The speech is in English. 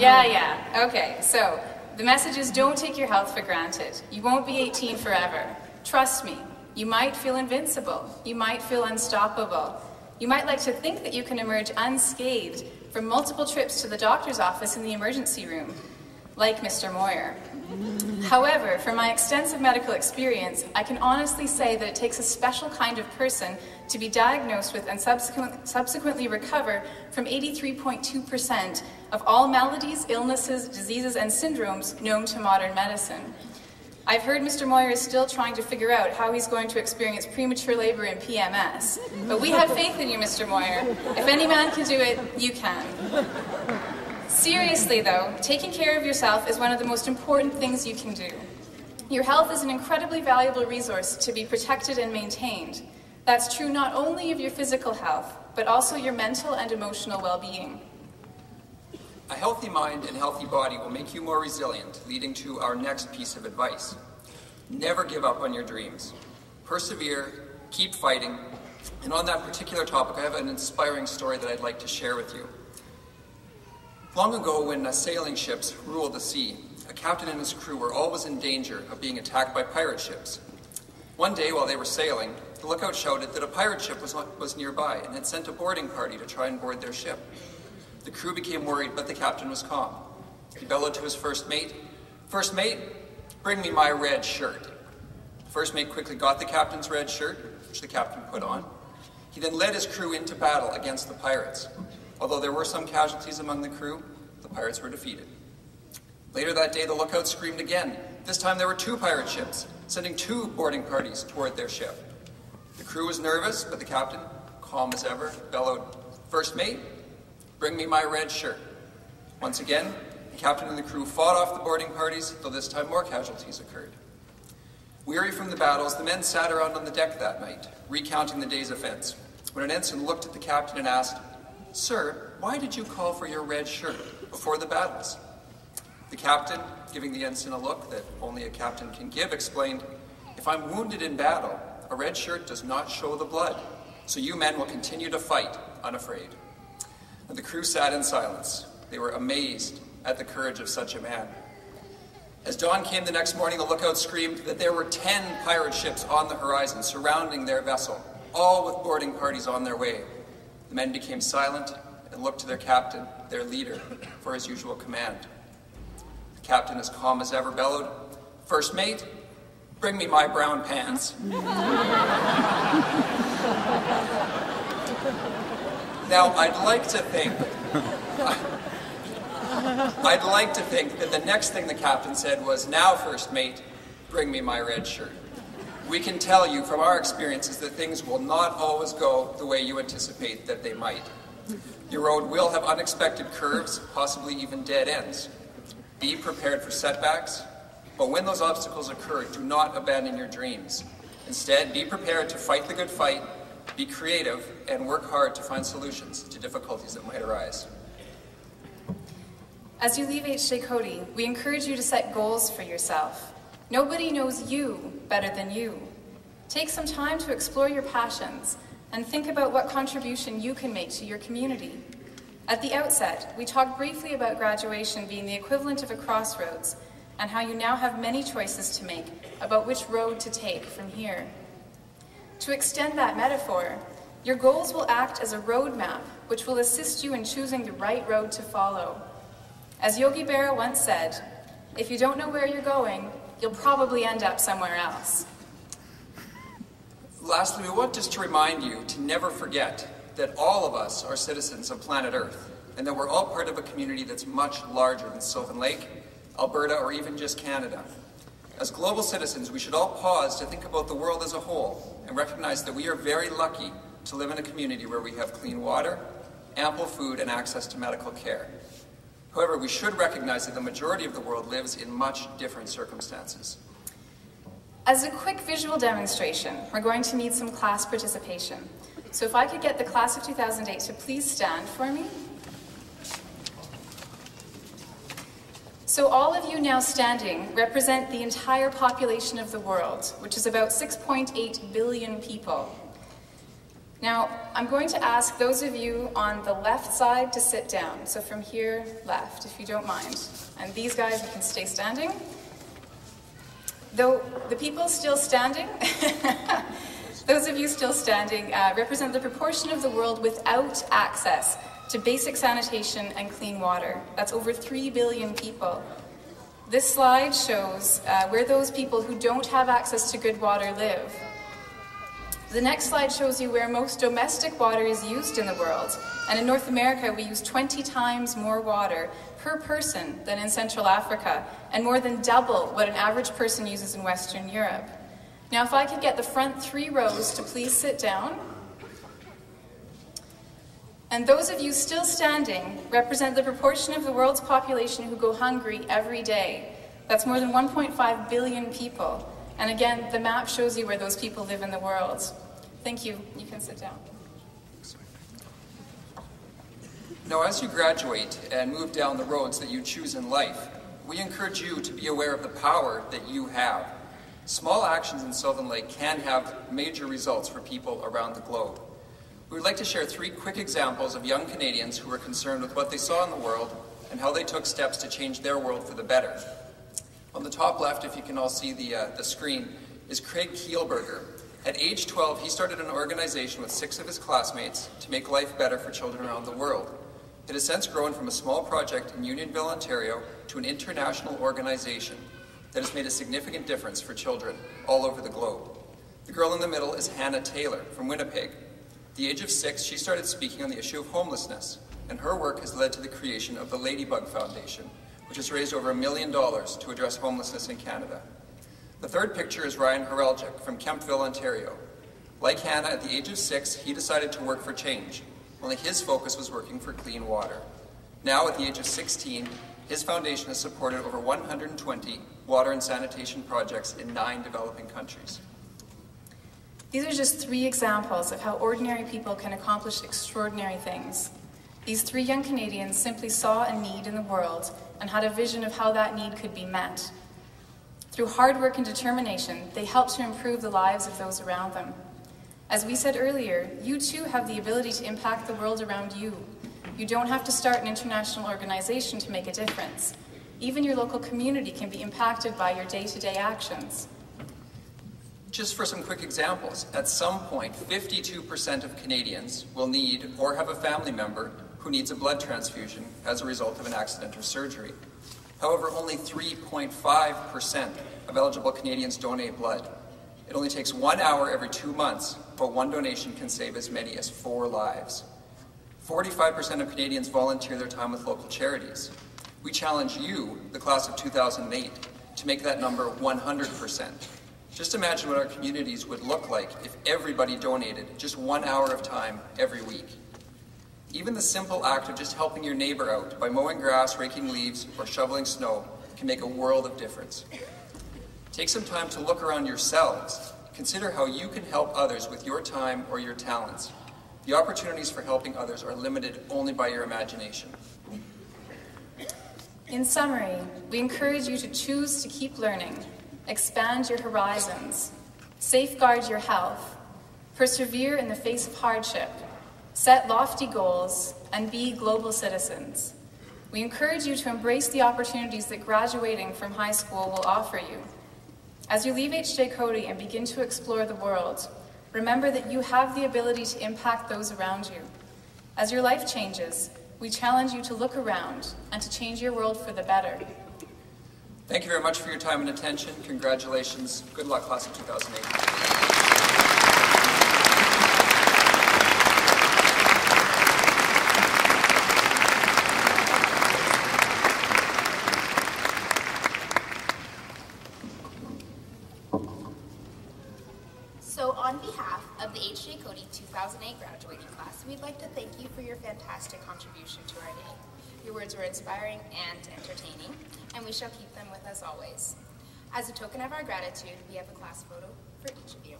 Yeah. Okay, so the message is don't take your health for granted. You won't be 18 forever. Trust me, you might feel invincible. You might feel unstoppable. You might like to think that you can emerge unscathed from multiple trips to the doctor's office in the emergency room, like Mr. Moyer. However, from my extensive medical experience, I can honestly say that it takes a special kind of person to be diagnosed with and subsequently recover from 83.2% of all maladies, illnesses, diseases, and syndromes known to modern medicine. I've heard Mr. Moyer is still trying to figure out how he's going to experience premature labor and PMS. But we have faith in you, Mr. Moyer. If any man can do it, you can. Seriously though, taking care of yourself is one of the most important things you can do. Your health is an incredibly valuable resource to be protected and maintained. That's true not only of your physical health, but also your mental and emotional well-being. A healthy mind and healthy body will make you more resilient, leading to our next piece of advice. Never give up on your dreams. Persevere, keep fighting, and on that particular topic, I have an inspiring story that I'd like to share with you. Long ago, when sailing ships ruled the sea, a captain and his crew were always in danger of being attacked by pirate ships. One day, while they were sailing, the lookout shouted that a pirate ship was nearby and had sent a boarding party to try and board their ship. The crew became worried, but the captain was calm. He bellowed to his first mate, "First mate, bring me my red shirt." The first mate quickly got the captain's red shirt, which the captain put on. He then led his crew into battle against the pirates. Although there were some casualties among the crew, the pirates were defeated. Later that day, the lookout screamed again. This time there were 2 pirate ships, sending 2 boarding parties toward their ship. The crew was nervous, but the captain, calm as ever, bellowed, "First mate, bring me my red shirt." Once again, the captain and the crew fought off the boarding parties, though this time more casualties occurred. Weary from the battles, the men sat around on the deck that night, recounting the day's events, when an ensign looked at the captain and asked, "Sir, why did you call for your red shirt before the battles?" The captain, giving the ensign a look that only a captain can give, explained, "If I'm wounded in battle, a red shirt does not show the blood, so you men will continue to fight unafraid." And the crew sat in silence. They were amazed at the courage of such a man. As dawn came the next morning, the lookout screamed that there were 10 pirate ships on the horizon surrounding their vessel, all with boarding parties on their way. The men became silent and looked to their captain, their leader, for his usual command. The captain, as calm as ever, bellowed, "First mate, bring me my brown pants." Now, I'd like to think that the next thing the captain said was, "Now, first mate, bring me my red shirt." We can tell you from our experiences that things will not always go the way you anticipate that they might. Your road will have unexpected curves, possibly even dead ends. Be prepared for setbacks, but when those obstacles occur, do not abandon your dreams. Instead, be prepared to fight the good fight, be creative, and work hard to find solutions to difficulties that might arise. As you leave HJ Cody, we encourage you to set goals for yourself. Nobody knows you better than you. Take some time to explore your passions and think about what contribution you can make to your community. At the outset, we talked briefly about graduation being the equivalent of a crossroads and how you now have many choices to make about which road to take from here. To extend that metaphor, your goals will act as a roadmap which will assist you in choosing the right road to follow. As Yogi Berra once said, if you don't know where you're going, you'll probably end up somewhere else. Lastly, we want just to remind you to never forget that all of us are citizens of planet Earth, and that we're all part of a community that's much larger than Sylvan Lake, Alberta, or even just Canada. As global citizens, we should all pause to think about the world as a whole and recognize that we are very lucky to live in a community where we have clean water, ample food, and access to medical care. However, we should recognize that the majority of the world lives in much different circumstances. As a quick visual demonstration, we're going to need some class participation. So if I could get the class of 2008 to please stand for me. So all of you now standing represent the entire population of the world, which is about 6.8 billion people. Now, I'm going to ask those of you on the left side to sit down. So from here, left, if you don't mind. And these guys, you can stay standing. Though the people still standing, those of you still standing represent the proportion of the world without access to basic sanitation and clean water. That's over 3 billion people. This slide shows where those people who don't have access to good water live. The next slide shows you where most domestic water is used in the world. And in North America, we use 20 times more water per person than in Central Africa, and more than double what an average person uses in Western Europe. Now, if I could get the front 3 rows to please sit down. And those of you still standing represent the proportion of the world's population who go hungry every day. That's more than 1.5 billion people. And again, the map shows you where those people live in the world. Thank you. You can sit down. Now, as you graduate and move down the roads that you choose in life, we encourage you to be aware of the power that you have. Small actions in Sylvan Lake can have major results for people around the globe. We would like to share 3 quick examples of young Canadians who were concerned with what they saw in the world and how they took steps to change their world for the better. On the top left, if you can all see the screen, is Craig Kielberger. At age 12, he started an organization with 6 of his classmates to make life better for children around the world. It has since grown from a small project in Unionville, Ontario, to an international organization that has made a significant difference for children all over the globe. The girl in the middle is Hannah Taylor from Winnipeg. At the age of 6, she started speaking on the issue of homelessness, and her work has led to the creation of the Ladybug Foundation, which has raised over $1 million to address homelessness in Canada. The third picture is Ryan Horeljic from Kemptville, Ontario. Like Hannah, at the age of 6, he decided to work for change, only his focus was working for clean water. Now, at the age of 16, his foundation has supported over 120 water and sanitation projects in 9 developing countries. These are just 3 examples of how ordinary people can accomplish extraordinary things. These 3 young Canadians simply saw a need in the world and had a vision of how that need could be met. Through hard work and determination, they helped to improve the lives of those around them. As we said earlier, you too have the ability to impact the world around you. You don't have to start an international organization to make a difference. Even your local community can be impacted by your day-to-day actions. Just for some quick examples, at some point, 52% of Canadians will need or have a family member who needs a blood transfusion as a result of an accident or surgery. However, only 3.5% of eligible Canadians donate blood. It only takes 1 hour every 2 months, but one donation can save as many as 4 lives. 45% of Canadians volunteer their time with local charities. We challenge you, the class of 2008, to make that number 100%. Just imagine what our communities would look like if everybody donated just 1 hour of time every week. Even the simple act of just helping your neighbor out by mowing grass, raking leaves, or shoveling snow can make a world of difference. Take some time to look around yourselves. Consider how you can help others with your time or your talents. The opportunities for helping others are limited only by your imagination. In summary, we encourage you to choose to keep learning, expand your horizons, safeguard your health, persevere in the face of hardship, set lofty goals, and be global citizens. We encourage you to embrace the opportunities that graduating from high school will offer you. As you leave HJ Cody and begin to explore the world, remember that you have the ability to impact those around you. As your life changes, we challenge you to look around and to change your world for the better. Thank you very much for your time and attention. Congratulations. Good luck, class of 2008. So on behalf of the HJ Cody 2008 graduating class, we'd like to thank you for your fantastic contribution to our day. Your words were inspiring and entertaining, and we shall keep them with us always. As a token of our gratitude, we have a class photo for each of you.